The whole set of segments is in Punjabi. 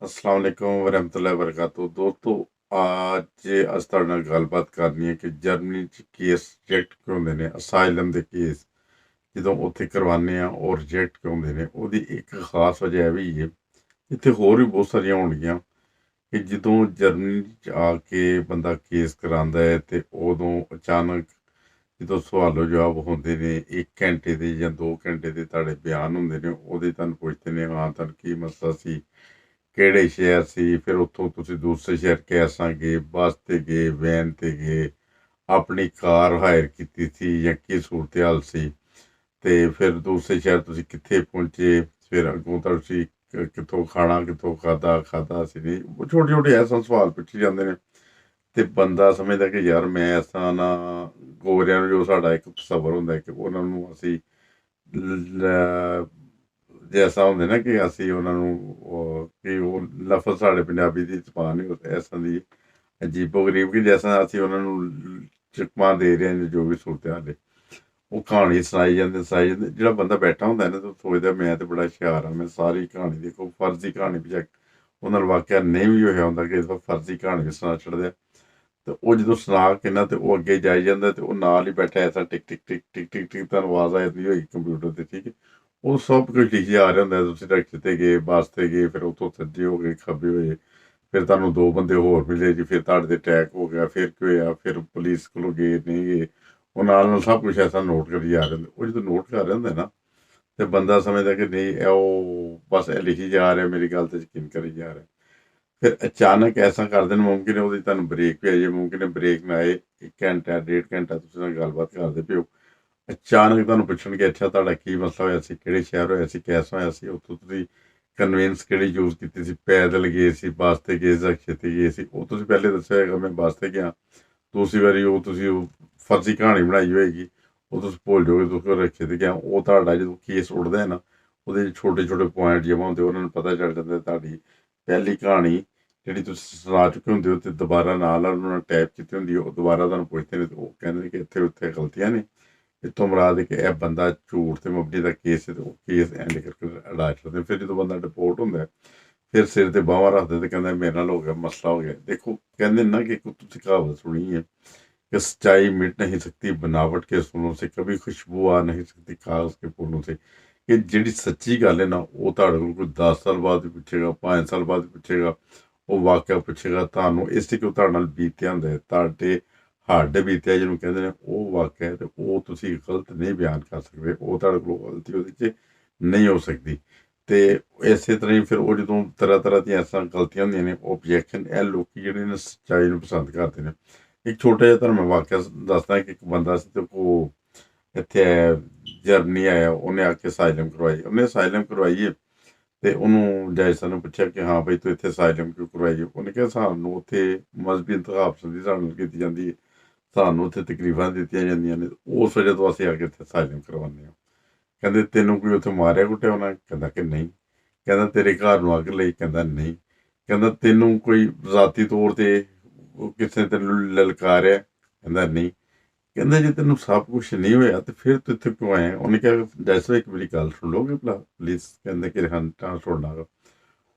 अस्सलाम वालेकुम वरहमतुल्लाहि वबरकातुहू दोस्तों। ਅੱਜ ਤੁਹਾਡੇ ਨਾਲ ਗੱਲਬਾਤ ਕਰਨੀ ਹੈ ਕਿ ਜਰਮਨੀ 'ਚ ਕੇਸ ਰਿਜੈਕਟ ਕਿਉਂ ਹੁੰਦੇ ਨੇ। ਅਸਾਈਲਮ ਦੇ ਕੇਸ ਜਦੋਂ ਉੱਥੇ ਕਰਵਾਉਂਦੇ ਆ ਉਹ ਰਿਜੈਕਟ ਕਿਉਂ ਹੁੰਦੇ ਨੇ, ਉਹਦੀ ਇੱਕ ਖਾਸ ਵਜ੍ਹਾ ਇਹ ਵੀ ਹੈ। ਇੱਥੇ ਹੋਰ ਵੀ ਬਹੁਤ ਸਾਰੀਆਂ ਹੋਣਗੀਆਂ ਕਿ ਜਦੋਂ ਜਰਮਨੀ 'ਚ ਆ ਕੇ ਬੰਦਾ ਕੇਸ ਕਰਾਉਂਦਾ ਹੈ ਤੇ ਉਦੋਂ ਅਚਾਨਕ ਜਦੋਂ ਸਵਾਲੋ ਜਵਾਬ ਹੁੰਦੇ ਨੇ 1 ਘੰਟੇ ਦੇ ਜਾਂ 2 ਘੰਟੇ ਦੇ ਤੁਹਾਡੇ ਬਿਆਨ ਹੁੰਦੇ ਨੇ, ਉਹਦੇ ਤੁਹਾਨੂੰ ਪੁੱਛਦੇ ਨੇ ਹਾਂ ਤੁਹਾਨੂੰ ਕੀ ਮਸਲਾ ਸੀ, ਕਿਹੜੇ ਸ਼ਹਿਰ ਸੀ, ਫਿਰ ਉੱਥੋਂ ਤੁਸੀਂ ਦੂਸਰੇ ਸ਼ਹਿਰ ਕੈਸਾਂ ਗਏ, ਬੱਸ 'ਤੇ ਗਏ, ਵੈਨ 'ਤੇ ਗਏ, ਆਪਣੀ ਕਾਰ ਹਾਇਰ ਕੀਤੀ ਸੀ ਜਾਂ ਕੀ ਸੂਰਤ ਹਾਲ ਸੀ, ਅਤੇ ਫਿਰ ਦੂਸਰੇ ਸ਼ਹਿਰ ਤੁਸੀਂ ਕਿੱਥੇ ਪਹੁੰਚੇ, ਫਿਰ ਅੱਗੋਂ ਤੁਸੀਂ ਕਿੱਥੋਂ ਖਾਣਾ ਕਿੱਥੋਂ ਖਾਧਾ ਸੀ ਨਹੀਂ, ਉਹ ਛੋਟੇ ਛੋਟੇ ਐਸਾ ਸਵਾਲ ਪੁੱਛੇ ਜਾਂਦੇ ਨੇ। ਅਤੇ ਬੰਦਾ ਸਮਝਦਾ ਕਿ ਯਾਰ ਮੈਂ ਐਸਾ ਨਾ ਗੋਰਿਆਂ ਨੂੰ ਜੋ ਸਾਡਾ ਇੱਕ ਤਸੱਵਰ ਹੁੰਦਾ ਕਿ ਉਹਨਾਂ ਨੂੰ ਅਸੀਂ ਜੈਸਾ ਹੁੰਦੇ ਨਾ ਕਿ ਅਸੀਂ ਉਹਨਾਂ ਨੂੰ ਕਿ ਉਹ ਲਫ਼ਜ਼ ਸਾਡੇ ਪੰਜਾਬੀ ਦੀ ਜ਼ਬਾਨ ਨਹੀਂ ਐਸਾਂ ਦੀ ਅਜੀਬੋ ਗਰੀਬ ਕਿ ਜੈਸਾ ਅਸੀਂ ਉਹਨਾਂ ਨੂੰ ਚੁਕਮਾ ਦੇ ਰਹੇ ਹਾਂ ਜੋ ਵੀ ਸੂਰਤ ਹਾਲ ਹੈ, ਉਹ ਕਹਾਣੀ ਸੁਣਾਈ ਜਾਂਦੇ ਜਿਹੜਾ ਬੰਦਾ ਬੈਠਾ ਹੁੰਦਾ ਨਾ ਤਾਂ ਸੋਚਦਾ ਮੈਂ ਤਾਂ ਬੜਾ ਹੁਸ਼ਿਆਰ ਹਾਂ, ਮੈਂ ਸਾਰੀ ਕਹਾਣੀ ਦੇਖੋ ਫਰਜ਼ੀ ਕਹਾਣੀ ਵੀ ਉਹਨਾਂ ਨਾਲ ਵਾਕਿਆ ਨਹੀਂ ਵੀ ਹੋਇਆ ਹੁੰਦਾ ਕਿ ਇਸ ਵਾਰ ਫਰਜ਼ੀ ਕਹਾਣੀ ਵੀ ਸੁਣਾ ਛੱਡਦਾ। ਤੇ ਉਹ ਜਦੋਂ ਸੁਣਾ ਕੇ ਨਾ ਤੇ ਉਹ ਅੱਗੇ ਜਾਈ ਜਾਂਦਾ ਤੇ ਉਹ ਨਾਲ ਹੀ ਬੈਠਾ ਐਸਾ ਟਿਕ ਟਿਕ ਟਿਕ ਟਿਕ ਟਿਕ ਟਿਕ ਤੁਹਾਨੂੰ ਆਵਾਜ਼ ਆ ਜਾਂਦੀ ਹੋਈ ਕੰਪਿਊਟਰ ਤੇ, ਠੀਕ ਹੈ। ਉਹ ਸਭ ਕੁਝ ਲਿਖੀ ਆ ਰਿਹਾ ਹੁੰਦਾ, ਤੁਸੀਂ ਰਿਕਸ਼ੇ ਤੇ ਗਏ, ਬੱਸ ਤੇ ਗਏ, ਫਿਰ ਉੱਥੋਂ ਸੱਜੇ ਹੋ ਗਏ, ਖੱਬੇ ਹੋਏ, ਫਿਰ ਤੁਹਾਨੂੰ 2 ਬੰਦੇ ਹੋਰ ਮਿਲੇ ਜੀ, ਫਿਰ ਤੁਹਾਡੇ ਤੇ ਅਟੈਕ ਹੋ ਗਿਆ, ਫਿਰ ਕੀ ਹੋਇਆ, ਫਿਰ ਪੁਲਿਸ ਕੋਲੋਂ ਗਏ ਨਹੀਂ ਗਏ, ਉਹ ਨਾਲ ਸਭ ਕੁਝ ਐਸਾ ਨੋਟ ਕਰੀ ਜਾ ਰਹੇ ਹੁੰਦੇ। ਉਹ ਜਦੋਂ ਨੋਟ ਕਰ ਰਹੇ ਹੁੰਦੇ ਨਾ ਤੇ ਬੰਦਾ ਸਮਝਦਾ ਕਿ ਨਹੀਂ ਇਹ ਉਹ ਬਸ ਇਹ ਲਿਖੀ ਜਾ ਰਿਹਾ, ਮੇਰੀ ਗੱਲ ਤੇ ਯਕੀਨ ਕਰੀ ਜਾ ਰਿਹਾ। ਫਿਰ ਅਚਾਨਕ ਐਸਾ ਕਰ ਦੇਣ, ਮੁਮਕਿਨ ਹੈ ਉਹਦੀ ਤੁਹਾਨੂੰ ਬ੍ਰੇਕ ਪੈ ਜਾਏ, ਮੁਮਕਿਨ ਹੈ ਬ੍ਰੇਕ ਨਾ ਆਏ, 1 ਘੰਟਾ 1.5 ਘੰਟਾ ਤੁਸੀਂ ਨਾਲ ਗੱਲਬਾਤ ਕਰਦੇ ਪਏ ਹੋ, ਅਚਾਨਕ ਤੁਹਾਨੂੰ ਪੁੱਛਣਗੇ ਅੱਛਾ ਤੁਹਾਡਾ ਕੀ ਮਸਲਾ ਹੋਇਆ ਸੀ, ਕਿਹੜੇ ਸ਼ਹਿਰ ਹੋਇਆ ਸੀ, ਕੈਸਾ ਹੋਇਆ ਸੀ, ਉੱਥੋਂ ਤੁਸੀਂ ਕਨਵੈਂਸ ਕਿਹੜੀ ਯੂਜ਼ ਕੀਤੀ ਸੀ, ਪੈਦਲ ਗਏ ਸੀ, ਬੱਸ 'ਤੇ ਗਏ, ਰਿਕਸ਼ੇ 'ਤੇ ਗਏ ਸੀ, ਉਹ ਤੁਸੀਂ ਪਹਿਲੇ ਦੱਸਿਆ ਹੋਏਗਾ ਮੈਂ ਬੱਸ 'ਤੇ ਗਿਆ। ਦੂਸਰੀ ਵਾਰੀ ਉਹ ਤੁਸੀਂ ਉਹ ਫਰਜ਼ੀ ਕਹਾਣੀ ਬਣਾਈ ਹੋਏਗੀ, ਉਹ ਤੁਸੀਂ ਭੁੱਲ ਜਾਓਗੇ, ਤੁਸੀਂ ਰਿਕਸ਼ੇ 'ਤੇ ਗਿਆ। ਉਹ ਤੁਹਾਡਾ ਜਦੋਂ ਕੇਸ ਉੱਠਦਾ ਹੈ ਨਾ, ਉਹਦੇ ਛੋਟੇ ਛੋਟੇ ਪੁਆਇੰਟ ਜਮ੍ਹਾਂ ਹੁੰਦੇ, ਉਹਨਾਂ ਨੂੰ ਪਤਾ ਚੱਲ ਜਾਂਦਾ ਤੁਹਾਡੀ ਪਹਿਲੀ ਕਹਾਣੀ ਜਿਹੜੀ ਤੁਸੀਂ ਸੁਣਾ ਚੁੱਕੇ ਹੁੰਦੇ ਹੋ ਤੇ ਦੁਬਾਰਾ ਨਾਲ ਉਹਨਾਂ ਨੇ ਟੈਪ ਕੀਤੀ ਹੁੰਦੀ ਹੈ, ਉਹ ਦੁਬਾਰਾ ਤੁਹਾਨੂੰ ਪੁੱਛਦੇ ਨੇ ਤੇ ਉਹ ਕਹਿੰਦੇ ਨੇ ਕਿ ਇੱਥੇ ਉੱਥੇ ਗਲਤੀਆਂ ਨੇ, ਇੱਥੋਂ ਮੁਰਾਦ ਹੈ ਕਿ ਇਹ ਬੰਦਾ ਝੂਠ ਤੇ ਮੁਬਨੀ ਦਾ ਕੇਸ ਹੈ ਤੇ ਉਹ ਕੇਸ ਐਂਡ ਕਰਕੇ ਅੜਾ ਛੱਡਦੇ। ਫਿਰ ਜਦੋਂ ਬੰਦਾ ਡਿਪੋਰਟ ਹੁੰਦਾ ਫਿਰ ਸਿਰ ਤੇ ਬਾਹਾਂ ਰੱਖਦੇ ਤੇ ਕਹਿੰਦਾ ਮੇਰੇ ਨਾਲ ਹੋ ਗਿਆ, ਮਸਲਾ ਹੋ ਗਿਆ। ਦੇਖੋ ਕਹਿੰਦੇ ਨਾ ਕਿ ਤੁਸੀਂ ਕਹਾਵਤ ਸੁਣੀ ਹੈ कि सच्चाई मिट नहीं सकती बनावट के फूलों से, कभी खुशबू आ नहीं सकती कागज के फूलों से। कि ਜਿਹੜੀ ਸੱਚੀ ਗੱਲ ਹੈ ਨਾ ਉਹ ਤੁਹਾਡੇ ਕੋਲ ਕੋਈ 10 ਸਾਲ ਬਾਅਦ ਵੀ ਪੁੱਛੇਗਾ, 5 ਸਾਲ ਬਾਅਦ ਵੀ ਪੁੱਛੇਗਾ, ਉਹ ਵਾਕਿਆ ਪੁੱਛੇਗਾ ਤੁਹਾਨੂੰ ਇਸ ਲਈ ਕਿ ਉਹ ਤੁਹਾਡੇ ਨਾਲ ਬੀਤਿਆ ਹੁੰਦਾ ਹੈ, ਤੁਹਾਡੇ ਹੱਡ ਬੀਤਿਆ ਜਿਹਨੂੰ ਕਹਿੰਦੇ ਨੇ ਉਹ ਵਾਕਿਆ, ਤੇ ਉਹ ਤੁਸੀਂ ਗਲਤ ਨਹੀਂ ਬਿਆਨ ਕਰ ਸਕਦੇ, ਉਹ ਤੁਹਾਡੇ ਕੋਲ ਗਲਤੀ ਉਹਦੇ 'ਚ ਨਹੀਂ ਹੋ ਸਕਦੀ। ਤੇ ਇਸੇ ਤਰ੍ਹਾਂ ਹੀ ਫਿਰ ਉਹ ਜਦੋਂ ਤਰ੍ਹਾਂ ਤਰ੍ਹਾਂ ਦੀਆਂ ਐਸਾ ਗਲਤੀਆਂ ਹੁੰਦੀਆਂ ਨੇ ਓਬਜੈਕਸ਼ਨ, ਇਹ ਲੋਕ ਜਿਹੜੇ ਨੇ ਸੱਚਾਈ ਨੂੰ ਪਸੰਦ ਕਰਦੇ ਨੇ। ਇੱਕ ਛੋਟਾ ਜਿਹਾ ਤੁਹਾਨੂੰ ਮੈਂ ਵਾਕਿਆ ਦੱਸਦਾ ਕਿ ਇੱਕ ਬੰਦਾ ਸੀ ਤੇ ਉਹ ਇੱਥੇ ਜਰਮਨੀ ਆਇਆ, ਉਹਨੇ ਆ ਕੇ ਅਸਾਈਲਮ ਕਰਵਾਈ, ਉਹਨੇ ਅਸਾਈਲਮ ਕਰਵਾਈ ਹੈ ਤੇ ਉਹਨੂੰ ਜੱਜ ਸਾਹਿਬ ਨੇ ਪੁੱਛਿਆ ਕਿ ਹਾਂ ਬਈ ਤੂੰ ਇੱਥੇ ਅਸਾਈਲਮ ਕਿਉਂ ਕਰਵਾਈ ਹੈ। ਉਹਨੇ ਕਿਹਾ ਸਾਨੂੰ ਉੱਥੇ ਮਜ਼ਹਬੀ ਇੰਤਖਾਬ ਪਸੰਦੀ ਸਾਡੇ ਨਾਲ ਕੀਤੀ ਜਾਂਦੀ ਹੈ, ਸਾਨੂੰ ਉੱਥੇ ਤਕਲੀਫਾਂ ਦਿੱਤੀਆਂ ਜਾਂਦੀਆਂ ਨੇ, ਉਸ ਵਜ੍ਹਾ ਤੋਂ ਅਸੀਂ ਆ ਕੇ ਇੱਥੇ ਅਸਾਈਲਮ ਕਰਵਾਉਂਦੇ ਹਾਂ। ਕਹਿੰਦੇ ਤੈਨੂੰ ਕੋਈ ਉੱਥੇ ਮਾਰਿਆ ਕੁੱਟਿਆ ਉਹਨਾਂ? ਕਹਿੰਦਾ ਕਿ ਨਹੀਂ। ਕਹਿੰਦਾ ਤੇਰੇ ਘਰ ਨੂੰ ਅੱਗ ਲਈ? ਕਹਿੰਦਾ ਨਹੀਂ। ਕਹਿੰਦਾ ਤੈਨੂੰ ਕੋਈ ਜ਼ਾਤੀ ਤੌਰ ਤੇ ਕਿਸੇ ਨੇ ਤੈਨੂੰ ਲਲਕਾਰਿਆ? ਕਹਿੰਦਾ ਨਹੀਂ। ਕਹਿੰਦਾ ਜੇ ਤੈਨੂੰ ਸਭ ਕੁਛ ਨਹੀਂ ਹੋਇਆ ਤੇ ਫਿਰ ਤੂੰ ਇੱਥੇ ਕਿਉਂ ਆਇਆ? ਉਹਨੇ ਕਿਹਾ ਜੱਜ ਸਾਹਿਬ ਇੱਕ ਮੇਰੀ ਗੱਲ ਸੁਣ ਲਓਗੇ ਭਲਾ ਪਲੀਜ਼? ਕਹਿੰਦੇ ਕਿ ਹਾਂ ਸੁਣਨਾ ਗਾ।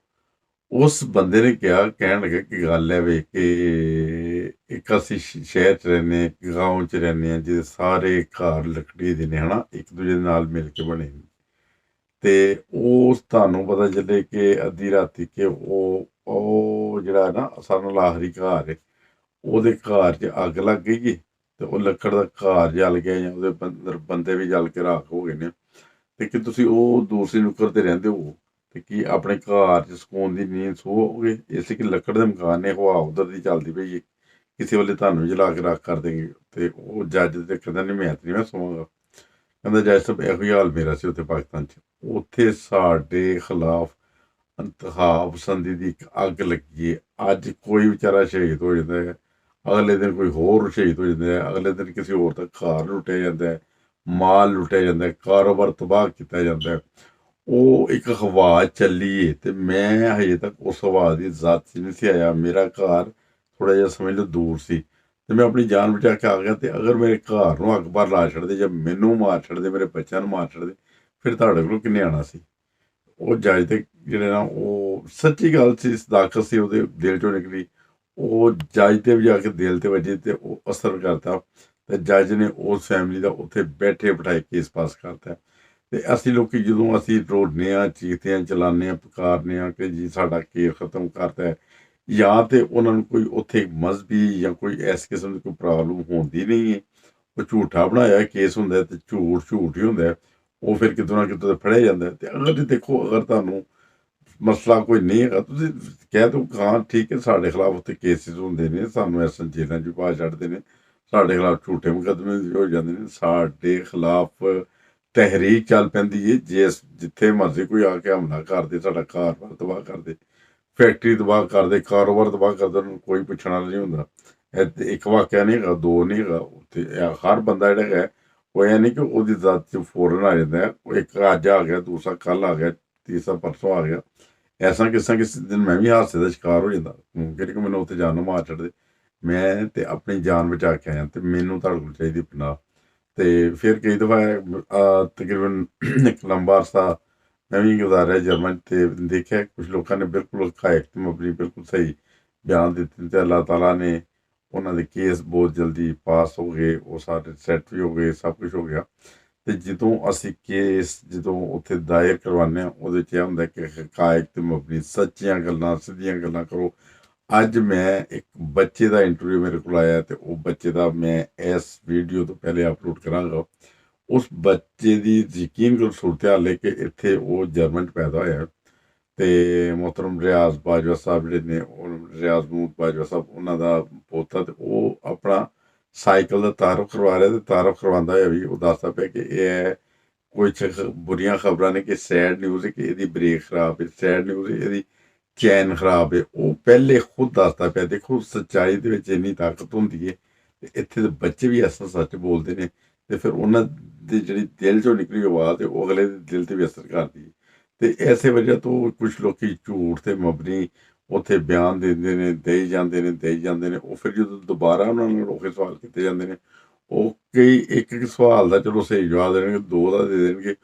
ਉਸ ਬੰਦੇ ਨੇ ਕਿਹਾ, ਕਹਿਣ ਲੱਗਾ ਕਿ ਗੱਲ ਹੈ ਵੇ ਕਿ ਇੱਕ ਅਸੀਂ ਸ਼ਹਿਰ 'ਚ ਰਹਿੰਦੇ ਹਾਂ, ਇੱਕ ਗਾਉਂ 'ਚ ਰਹਿੰਦੇ ਹਾਂ ਜਿਹਦੇ ਸਾਰੇ ਘਰ ਲੱਕੜੀ ਦੇ ਨੇ, ਹੈ ਨਾ, ਇੱਕ ਦੂਜੇ ਦੇ ਨਾਲ ਮਿਲ ਕੇ ਬਣੇ ਨੇ। ਤੇ ਉਹ ਤੁਹਾਨੂੰ ਪਤਾ ਚੱਲੇ ਕਿ ਅੱਧੀ ਰਾਤੀ ਕਿ ਉਹ ਜਿਹੜਾ ਨਾ ਸਾਰਿਆਂ ਨਾਲ ਆਖਰੀ ਘਰ ਹੈ, ਉਹਦੇ ਘਰ 'ਚ ਅੱਗ ਲੱਗ ਗਈ ਹੈ ਤੇ ਉਹ ਲੱਕੜ ਦਾ ਘਰ ਜਲ ਗਿਆ ਜਾਂ ਉਹਦੇ ਅੰਦਰ ਬੰਦੇ ਵੀ ਜਲ ਕੇ ਰਾਖ ਹੋ ਗਏ ਨੇ। ਤੇ ਕਿ ਤੁਸੀਂ ਉਹ ਦੂਸਰੀ ਨੁੱਕਰ ਤੇ ਰਹਿੰਦੇ ਹੋ ਤੇ ਕੀ ਆਪਣੇ ਘਰ 'ਚ ਸਕੂਨ ਦੀ ਨੀਂਦ ਸੋਓਗੇ? ਇਸ ਕਿ ਲੱਕੜ ਦੇ ਮਕਾਨ ਨੇ, ਹਵਾ ਉੱਧਰ ਦੀ ਚੱਲਦੀ ਪਈ ਹੈ, ਕਿਸੇ ਵੇਲੇ ਤੁਹਾਨੂੰ ਜਲਾ ਕੇ ਰੱਖ ਕਰ ਦੇਂਗੇ। ਤੇ ਉਹ ਜੱਜ ਤੇ ਕਹਿੰਦਾ ਨਹੀਂ ਮੈਂ ਤਾਂ ਨਹੀਂ ਮੈਂ ਸੋਵਾਂਗਾ। ਕਹਿੰਦਾ ਜੱਜ ਸਾਹਿਬ ਇਹੋ ਹੀ ਹਾਲ ਮੇਰਾ ਸੀ ਉੱਥੇ ਪਾਕਿਸਤਾਨ 'ਚ, ਉੱਥੇ ਸਾਡੇ ਖਿਲਾਫ ਇੰਤਹਾ ਪਸੰਦੀ ਦੀ ਇੱਕ ਅੱਗ ਲੱਗੀ ਹੈ। ਅੱਜ ਕੋਈ ਵਿਚਾਰਾ ਸ਼ਹੀਦ ਹੋ ਜਾਂਦਾ ਹੈ, ਅਗਲੇ ਦਿਨ ਕੋਈ ਹੋਰ ਸ਼ਹੀਦ ਹੋ ਜਾਂਦਾ ਹੈ, ਅਗਲੇ ਦਿਨ ਕਿਸੇ ਹੋਰ ਦਾ ਘਰ ਲੁੱਟਿਆ ਜਾਂਦਾ ਹੈ, ਮਾਲ ਲੁੱਟਿਆ ਜਾਂਦਾ ਹੈ, ਕਾਰੋਬਾਰ ਤਬਾਹ ਕੀਤਾ ਜਾਂਦਾ ਹੈ। ਉਹ ਇੱਕ ਹਵਾ ਚੱਲੀ ਹੈ ਤੇ ਮੈਂ ਹਜੇ ਤੱਕ ਉਸ ਹਵਾ ਦੀ ਜ਼ਦ 'ਚ ਨਹੀਂ ਸੀ ਆਇਆ। ਮੇਰਾ ਘਰ ਥੋੜ੍ਹਾ ਜਿਹਾ ਸਮਝ ਲਓ ਦੂਰ ਸੀ ਤੇ ਮੈਂ ਆਪਣੀ ਜਾਨ ਬਚਾ ਕੇ ਆ ਗਿਆ। ਤੇ ਅਗਰ ਮੇਰੇ ਘਰ ਨੂੰ ਅੱਗ ਬਾਹਰ ਲਾ ਛੱਡਦੇ ਜਾਂ ਮੈਨੂੰ ਮਾਰ ਛੱਡਦੇ, ਮੇਰੇ ਬੱਚਿਆਂ ਨੂੰ ਮਾਰ ਛੱਡਦੇ, ਫਿਰ ਤੁਹਾਡੇ ਕੋਲ ਕਿੰਨੇ ਆਉਣਾ ਸੀ? ਉਹ ਜੱਜ ਦੇ ਜਿਹੜੇ ਨਾ ਉਹ ਸੱਚੀ ਗੱਲ ਸੀ, ਸਦਾਕਤ ਸੀ ਉਹਦੇ ਦਿਲ 'ਚੋਂ ਨਿਕਲੀ, ਉਹ ਜੱਜ 'ਤੇ ਵੀ ਜਾ ਕੇ ਦਿਲ 'ਤੇ ਵੱਜੀ ਅਤੇ ਉਹ ਅਸਰ ਕਰਤਾ ਅਤੇ ਜੱਜ ਨੇ ਉਸ ਫੈਮਿਲੀ ਦਾ ਉੱਥੇ ਬੈਠੇ ਬਿਠਾਏ ਕੇਸ ਪਾਸ ਕਰਤਾ। ਅਤੇ ਅਸੀਂ ਲੋਕ ਜਦੋਂ ਅਸੀਂ ਰੋਂਦੇ ਹਾਂ, ਚੀਖਦੇ ਹਾਂ, ਚਲਾਉਂਦੇ ਹਾਂ, ਪੁਕਾਰਦੇ ਹਾਂ ਕਿ ਜੀ ਸਾਡਾ ਕੇਸ ਖਤਮ ਕਰਤਾ ਹੈ, ਜਾਂ ਤਾਂ ਉਹਨਾਂ ਨੂੰ ਕੋਈ ਉੱਥੇ ਮਜ਼ਹਬੀ ਜਾਂ ਕੋਈ ਇਸ ਕਿਸਮ ਦੀ ਕੋਈ ਪ੍ਰੋਬਲਮ ਹੁੰਦੀ ਨਹੀਂ ਹੈ, ਉਹ ਝੂਠਾ ਬਣਾਇਆ ਕੇਸ ਹੁੰਦਾ ਅਤੇ ਝੂਠ ਹੀ ਹੁੰਦਾ, ਉਹ ਫਿਰ ਕਿਤੋਂ ਨਾ ਕਿਤੋਂ ਫੜਿਆ ਜਾਂਦਾ। ਅਤੇ ਅਗਰ ਦੇਖੋ, ਅਗਰ ਤੁਹਾਨੂੰ ਮਸਲਾ ਕੋਈ ਨਹੀਂ ਹੈਗਾ, ਤੁਸੀਂ ਕਹਿ ਦਿਓ ਹਾਂ ਠੀਕ ਹੈ, ਸਾਡੇ ਖਿਲਾਫ ਉੱਥੇ ਕੇਸਿਸ ਹੁੰਦੇ ਨੇ, ਸਾਨੂੰ ਇਸ ਜੇਲ੍ਹਾਂ 'ਚ ਪਾ ਛੱਡਦੇ ਨੇ, ਸਾਡੇ ਖਿਲਾਫ ਝੂਠੇ ਮੁਕੱਦਮੇ ਹੋ ਜਾਂਦੇ ਨੇ, ਸਾਡੇ ਖਿਲਾਫ ਤਹਿਰੀਕ ਚੱਲ ਪੈਂਦੀ ਹੈ, ਜਿੱਥੇ ਮਰਜ਼ੀ ਕੋਈ ਆ ਕੇ ਹਮਲਾ ਕਰਦੇ, ਸਾਡਾ ਘਰ-ਬਾਰ ਤਬਾਹ ਕਰਦੇ, ਫੈਕਟਰੀ ਤਬਾਹ ਕਰਦੇ, ਕਾਰੋਬਾਰ ਤਬਾਹ ਕਰਦੇ, ਉਹਨਾਂ ਨੂੰ ਕੋਈ ਪੁੱਛਣ ਵਾਲਾ ਨਹੀਂ ਹੁੰਦਾ। ਇੱਕ ਵਾਕਿਆ ਨਹੀਂ ਹੈਗਾ, ਦੋ ਨਹੀਂ ਹੈਗਾ, ਉੱਥੇ ਹਰ ਬੰਦਾ ਜਿਹੜਾ ਹੈਗਾ ਉਹ ਇਹ ਨਹੀਂ ਕਿ ਉਹਦੀ ਜ਼ਾਤ 'ਚ ਫੌਰਨ ਆ ਜਾਂਦਾ, ਉਹ ਇੱਕ ਅੱਜ ਆ ਗਿਆ, ਦੂਸਰਾ ਕੱਲ੍ਹ ਆ ਗਿਆ, ਤੀਸਰਾ ਪਰਸੋਂ ਆ ਗਿਆ। ਐਸਾ ਕਿਸੇ ਦਿਨ ਮੈਂ ਵੀ ਹਾਦਸੇ ਦਾ ਸ਼ਿਕਾਰ ਹੋ ਜਾਂਦਾ, ਮੁਮਕਿਨ ਕਿ ਮੈਨੂੰ ਉੱਥੇ ਜਾਨ ਨੂੰ ਮਾਰ ਛੱਡਦੇ, ਮੈਂ ਤੇ ਆਪਣੀ ਜਾਨ ਬਚਾ ਕੇ ਆਇਆ, ਅਤੇ ਮੈਨੂੰ ਤੁਹਾਡੇ ਕੋਲ ਚਾਹੀਦੀ ਪਨਾਹ। ਅਤੇ ਫਿਰ ਕਈ ਦਫਾ ਤਕਰੀਬਨ ਇੱਕ ਲੰਬਾ ਅਰਸਾ ਮੈਂ ਵੀ ਗੁਜ਼ਾਰਿਆ ਜਰਮਨ, ਅਤੇ ਦੇਖਿਆ ਕੁਛ ਲੋਕਾਂ ਨੇ ਬਿਲਕੁਲ ਹਕਾਇਕ ਆਪਣੀ ਬਿਲਕੁਲ ਸਹੀ ਬਿਆਨ ਦਿੱਤੇ, ਅਤੇ ਅੱਲਾਹ ਤਾਲਾ ਨੇ ਉਹਨਾਂ ਦੇ ਕੇਸ ਬਹੁਤ ਜਲਦੀ ਪਾਸ ਹੋ ਗਏ, ਉਹ ਸਾਰੇ ਸੈੱਟ ਵੀ ਹੋ ਗਏ, ਸਭ ਕੁਛ ਹੋ ਗਿਆ। ਅਤੇ ਜਦੋਂ ਅਸੀਂ ਕੇਸ ਉੱਥੇ ਦਾਇਰ ਕਰਵਾਉਂਦੇ ਹਾਂ, ਉਹਦੇ 'ਚ ਇਹ ਹੁੰਦਾ ਕਿ ਹਕਾਇਕ 'ਤੇ ਮਬਨੀ ਸੱਚੀਆਂ ਗੱਲਾਂ, ਸਿੱਧੀਆਂ ਗੱਲਾਂ ਕਰੋ। ਅੱਜ ਮੈਂ ਇੱਕ ਬੱਚੇ ਦਾ ਇੰਟਰਵਿਊ ਮੇਰੇ ਕੋਲ ਆਇਆ, ਅਤੇ ਉਹ ਬੱਚੇ ਦਾ ਮੈਂ ਇਸ ਵੀਡੀਓ ਤੋਂ ਪਹਿਲੇ ਅਪਲੋਡ ਕਰਾਂਗਾ। ਉਸ ਬੱਚੇ ਦੀ ਯਕੀਨ ਕਰੋ ਸੂਰਤ ਹਾਲ ਹੈ ਕਿ ਇੱਥੇ ਉਹ ਜਰਮਨ 'ਚ ਪੈਦਾ ਹੋਇਆ, ਅਤੇ ਮੁਹਤਰਮ ਰਿਆਜ਼ ਬਾਜਵਾ ਸਾਹਿਬ ਜਿਹੜੇ ਨੇ, ਉਹ ਰਿਆਜ਼ ਮਹਿਮੂਦ ਬਾਜਵਾ ਸਾਹਿਬ, ਉਹਨਾਂ ਦਾ ਪੋਤਾ, ਅਤੇ ਉਹ ਆਪਣਾ ਸਾਈਕਲ ਦਾ ਤਾਰਫ ਕਰਵਾ ਰਿਹਾ, ਅਤੇ ਤਾਰਫ ਕਰਵਾਉਂਦਾ ਹੋਇਆ ਵੀ ਉਹ ਦੱਸਦਾ ਪਿਆ ਕਿ ਇਹ ਕੁਛ ਬੁਰੀਆਂ ਖਬਰਾਂ ਨੇ ਕਿ ਸੈਡ ਨਿਊਜ਼ ਹੈ ਕਿ ਇਹਦੀ ਬ੍ਰੇਕ ਖਰਾਬ ਹੈ, ਸੈਡ ਨਿਊਜ਼ ਹੈ ਇਹਦੀ ਚੈਨ ਖਰਾਬ ਹੈ। ਉਹ ਪਹਿਲੇ ਖੁਦ ਦੱਸਦਾ ਪਿਆ। ਦੇਖੋ, ਸੱਚਾਈ ਦੇ ਵਿੱਚ ਇੰਨੀ ਤਾਕਤ ਹੁੰਦੀ ਹੈ, ਅਤੇ ਇੱਥੇ ਦੇ ਬੱਚੇ ਵੀ ਐਸਾ ਸੱਚ ਬੋਲਦੇ ਨੇ, ਅਤੇ ਫਿਰ ਉਹਨਾਂ ਦੀ ਜਿਹੜੀ ਦਿਲ 'ਚੋਂ ਨਿਕਲੀ ਆਵਾਜ਼ ਹੈ ਉਹ ਅਗਲੇ ਦੇ ਦਿਲ 'ਤੇ ਵੀ ਅਸਰ ਕਰਦੀ ਹੈ। ਅਤੇ ਇਸੇ ਵਜ੍ਹਾ ਤੋਂ ਕੁਛ ਲੋਕ ਝੂਠ 'ਤੇ ਮਬਨੀ ਉੱਥੇ ਬਿਆਨ ਦਿੰਦੇ ਨੇ, ਦੇਈ ਜਾਂਦੇ ਨੇ, ਉਹ ਫਿਰ ਜਦੋਂ ਦੁਬਾਰਾ ਉਹਨਾਂ ਨੂੰ ਰੋਕੇ ਸਵਾਲ ਕੀਤੇ ਜਾਂਦੇ ਨੇ, ਉਹ ਕਈ ਇੱਕ ਸਵਾਲ ਦਾ ਚਲੋ ਸਹੀ ਜਵਾਬ ਦੇਣਗੇ, ਦੋ ਦਾ ਦੇ ਦੇਣਗੇ,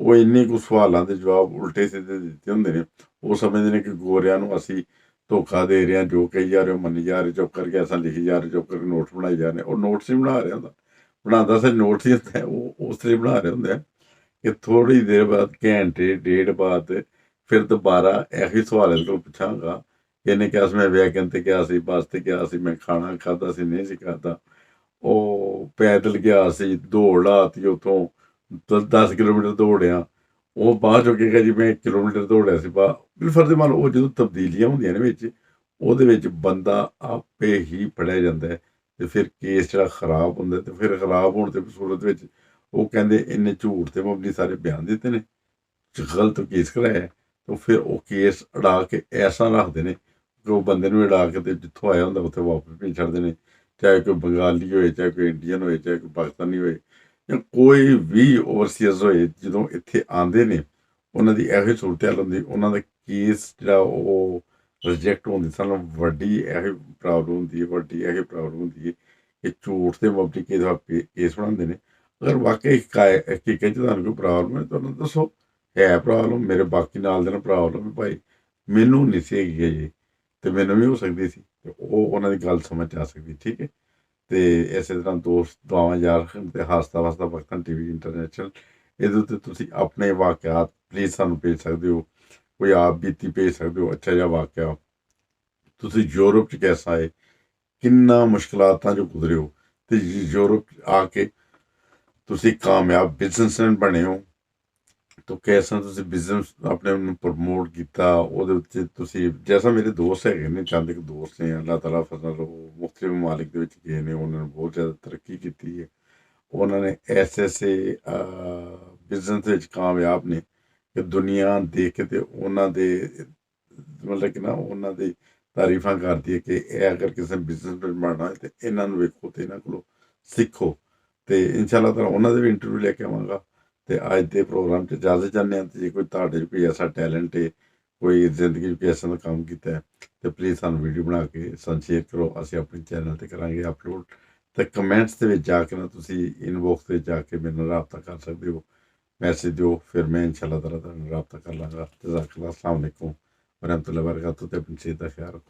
ਉਹ ਇੰਨੇ ਕੁ ਸਵਾਲਾਂ ਦੇ ਜਵਾਬ ਉਲਟੇ ਸਿੱਧੇ ਦਿੱਤੇ ਹੁੰਦੇ ਨੇ। ਉਹ ਸਮਝਦੇ ਨੇ ਕਿ ਗੋਰਿਆਂ ਨੂੰ ਅਸੀਂ ਧੋਖਾ ਦੇ ਰਹੇ ਹਾਂ, ਜੋ ਕਹੀ ਜਾ ਰਹੇ ਹੋ ਮੰਨੀ ਜਾ ਰਹੇ, ਚੁੱਪ ਕਰਕੇ ਅਸਾਂ ਲਿਖੀ ਜਾ ਰਹੇ, ਚੁੱਪ ਕਰਕੇ ਨੋਟਸ ਬਣਾਈ ਜਾ ਰਹੇ। ਉਹ ਨੋਟਸ ਨਹੀਂ ਬਣਾ ਰਿਹਾ ਹੁੰਦਾ, ਬਣਾਉਂਦਾ ਸਿਰ ਨੋਟਸ ਹੀ ਹੁੰਦਾ, ਉਹ ਉਸ ਤਰ੍ਹਾਂ ਹੀ ਬਣਾ ਰਿਹਾ ਹੁੰਦਾ ਕਿ ਥੋੜ੍ਹੀ ਦੇਰ ਬਾਅਦ, ਘੰਟੇ ਡੇਢ ਬਾਅਦ ਫਿਰ ਦੁਬਾਰਾ ਇਹੀ ਸਵਾਲ ਇਹਦੇ ਕੋਲ ਪੁੱਛਾਂਗਾ। ਇਹਨੇ ਕਿਹਾ ਸੀ ਮੈਂ ਵੈਗਨ 'ਤੇ ਗਿਆ ਸੀ, ਬੱਸ 'ਤੇ ਗਿਆ ਸੀ, ਮੈਂ ਖਾਣਾ ਖਾਧਾ ਸੀ, ਨਹੀਂ ਸੀ ਖਾਧਾ, ਉਹ ਪੈਦਲ ਗਿਆ ਸੀ, ਦੌੜ ਲਾਤੀ, ਉੱਥੋਂ 10 ਕਿਲੋਮੀਟਰ ਦੌੜਿਆ, ਉਹ ਬਾਅਦ ਚੋਂ ਕਹੇਗਾ ਜੀ ਮੈਂ 1 ਕਿਲੋਮੀਟਰ ਦੌੜਿਆ ਸੀ। ਬਿਲਫਰਜ਼ ਮੰਨ ਲਓ, ਉਹ ਜਦੋਂ ਤਬਦੀਲੀਆਂ ਹੁੰਦੀਆਂ ਨੇ ਵਿੱਚ, ਉਹਦੇ ਵਿੱਚ ਬੰਦਾ ਆਪੇ ਹੀ ਫੜਿਆ ਜਾਂਦਾ ਹੈ, ਅਤੇ ਫਿਰ ਕੇਸ ਜਿਹੜਾ ਖਰਾਬ ਹੁੰਦਾ, ਅਤੇ ਫਿਰ ਖਰਾਬ ਹੋਣ ਦੀ ਸੂਰਤ ਵਿੱਚ ਉਹ ਕਹਿੰਦੇ ਇਹਨੇ ਝੂਠ 'ਤੇ ਮਬਨੀ ਸਾਰੇ ਬਿਆਨ ਦਿੱਤੇ ਨੇ, ਗਲਤ ਕੇਸ ਕਰਾਇਆ, ਤਾਂ ਫਿਰ ਉਹ ਕੇਸ ਉਡਾ ਕੇ ਐਸਾ ਰੱਖਦੇ ਨੇ ਕਿ ਉਹ ਬੰਦੇ ਨੂੰ ਉਡਾ ਕੇ ਅਤੇ ਜਿੱਥੋਂ ਆਇਆ ਹੁੰਦਾ ਉੱਥੇ ਵਾਪਸ ਭੇਜ ਛੱਡਦੇ ਨੇ, ਚਾਹੇ ਕੋਈ ਬੰਗਾਲੀ ਹੋਏ, ਚਾਹੇ ਕੋਈ ਇੰਡੀਅਨ ਹੋਏ, ਚਾਹੇ ਕੋਈ ਪਾਕਿਸਤਾਨੀ ਹੋਏ, ਜਾਂ ਕੋਈ ਵੀ ਓਵਰਸੀਅਰਸ ਹੋਏ, ਜਦੋਂ ਇੱਥੇ ਆਉਂਦੇ ਨੇ ਉਹਨਾਂ ਦੀ ਇਹੋ ਜਿਹੀ ਸੂਰਤ ਹਾਲ ਹੁੰਦੀ, ਉਹਨਾਂ ਦਾ ਕੇਸ ਜਿਹੜਾ ਉਹ ਰਿਜੈਕਟ ਹੋਣ ਦੀ ਸਾਨੂੰ ਵੱਡੀ ਇਹੋ ਪ੍ਰੋਬਲਮ ਹੁੰਦੀ ਹੈ, ਕਿ ਝੂਠ ਦੇ ਮਬਨੀ ਕੇਸ ਬਣਾਉਂਦੇ ਨੇ। ਅਗਰ ਵਾਕਈ ਹਕੀਕਤ 'ਚ ਤੁਹਾਨੂੰ ਕੋਈ ਪ੍ਰੋਬਲਮ ਹੈ, ਤੁਹਾਨੂੰ ਦੱਸੋ ਹੈ ਪ੍ਰੋਬਲਮ, ਮੇਰੇ ਬਾਕੀ ਨਾਲ ਦੇ ਨਾਲ ਪ੍ਰੋਬਲਮ ਹੈ ਭਾਈ, ਮੈਨੂੰ ਨਹੀਂ ਸੀ ਹੈਗੀ ਹੈ ਜੀ, ਅਤੇ ਮੈਨੂੰ ਵੀ ਹੋ ਸਕਦੀ ਸੀ, ਅਤੇ ਉਹ ਉਹਨਾਂ ਦੀ ਗੱਲ ਸਮਝ ਆ ਸਕਦੀ, ਠੀਕ ਹੈ। ਅਤੇ ਇਸੇ ਤਰ੍ਹਾਂ ਦੋਸਤ ਦੁਆਵਾਂ ਯਾਰ ਅਤੇ ਹੱਸਦਾ ਵਸਦਾ ਵਕਤਨ TV ਇੰਟਰਨੈਸ਼ਨਲ, ਇਹਦੇ ਉੱਤੇ ਤੁਸੀਂ ਆਪਣੇ ਵਾਕਿਆਤ ਪਲੀਜ਼ ਸਾਨੂੰ ਭੇਜ ਸਕਦੇ ਹੋ, ਕੋਈ ਆਪ ਬੀਤੀ ਭੇਜ ਸਕਦੇ ਹੋ, ਅੱਛਾ ਜਿਹਾ ਵਾਕਿਆ, ਤੁਸੀਂ ਯੂਰਪ 'ਚ ਕੈਸਾ ਆਏ, ਕਿੰਨਾ ਮੁਸ਼ਕਿਲਾਤਾਂ 'ਚੋਂ ਗੁਜ਼ਰੇ ਹੋ, ਅਤੇ ਯੂਰਪ 'ਚ ਆ ਕੇ ਤੁਸੀਂ ਕਾਮਯਾਬ ਬਿਜ਼ਨਸਮੈਨ ਬਣੇ ਹੋ, ਤਾਂ ਕੈਸਾ ਤੁਸੀਂ ਬਿਜ਼ਨਸ ਆਪਣੇ ਨੂੰ ਪ੍ਰਮੋਟ ਕੀਤਾ, ਉਹਦੇ ਉੱਤੇ ਤੁਸੀਂ, ਜੈਸਾ ਮੇਰੇ ਦੋਸਤ ਹੈਗੇ ਨੇ, ਚੰਦ ਇੱਕ ਦੋਸਤ ਨੇ, ਅੱਲਾਹ ਤਾਲਾ ਫਜ਼ਲ, ਉਹ ਮੁਖਤਲਿਫ ਮਮਾਲਿਕ ਦੇ ਵਿੱਚ ਗਏ ਨੇ, ਉਹਨਾਂ ਨੇ ਬਹੁਤ ਜ਼ਿਆਦਾ ਤਰੱਕੀ ਕੀਤੀ ਹੈ, ਉਹਨਾਂ ਨੇ ਐਸੇ ਬਿਜ਼ਨਸ ਵਿੱਚ ਕਾਮਯਾਬ ਨੇ ਕਿ ਦੁਨੀਆ ਦੇਖ ਕੇ ਤੇ ਉਹਨਾਂ ਦੇ ਮਤਲਬ ਕਿ ਨਾ ਉਹਨਾਂ ਦੀ ਤਾਰੀਫਾਂ ਕਰਦੀ ਹੈ ਕਿ ਇਹ ਅਗਰ ਕਿਸੇ ਨੇ ਬਿਜ਼ਨਸ ਬਣਾਉਣਾ ਹੈ ਤਾਂ ਇਹਨਾਂ ਨੂੰ ਵੇਖੋ ਅਤੇ ਇਹਨਾਂ ਕੋਲੋਂ ਸਿੱਖੋ। ਅਤੇ ਇਨਸ਼ਾਅੱਲਾ ਤਾਲਾ ਉਹਨਾਂ ਦੇ ਵੀ ਇੰਟਰਵਿਊ ਲੈ ਕੇ ਆਵਾਂਗਾ। ਅਤੇ ਅੱਜ ਦੇ ਪ੍ਰੋਗਰਾਮ 'ਚ ਇਜਾਜ਼ਤ ਚਾਹੁੰਦੇ ਹਾਂ, ਅਤੇ ਜੇ ਕੋਈ ਤੁਹਾਡੇ 'ਚ ਕੋਈ ਐਸਾ ਟੈਲੈਂਟ ਹੈ, ਕੋਈ ਜ਼ਿੰਦਗੀ 'ਚ ਕੋਈ ਐਸਾ ਦਾ ਕੰਮ ਕੀਤਾ ਹੈ, ਅਤੇ ਪਲੀਜ਼ ਸਾਨੂੰ ਵੀਡੀਓ ਬਣਾ ਕੇ ਸਾਨੂੰ ਸ਼ੇਅਰ ਕਰੋ, ਅਸੀਂ ਆਪਣੇ ਚੈਨਲ 'ਤੇ ਕਰਾਂਗੇ ਅਪਲੋਡ। ਅਤੇ ਕਮੈਂਟਸ ਦੇ ਵਿੱਚ ਜਾ ਕੇ ਨਾ ਤੁਸੀਂ ਇਨਬੋਕਸ ਦੇ ਵਿੱਚ ਜਾ ਕੇ ਮੇਰੇ ਨਾਲ ਰਾਬਤਾ ਕਰ ਸਕਦੇ ਹੋ। ਮੈਸੇਜ ਦਿਓ, ਫਿਰ ਮੈਂ ਇਨਸ਼ਾਅੱਲਾ ਤਾਲਾ ਤੁਹਾਡੇ ਨਾਲ ਰਾਬਤਾ ਕਰ ਲਾਂਗਾ। ਜਜ਼ਾਕੱਲਾ, ਅਸਲਾਮ ਅਲੈਕੁਮ ਵਰਹਿਮਤੁல்லாਹਿ ਵਬਰਕਾਤੁਹੂ। ਤੇ ਆਪਣੀ ਸਿਹਤ ਦਾ ਖਿਆਲ ਰੱਖੋ।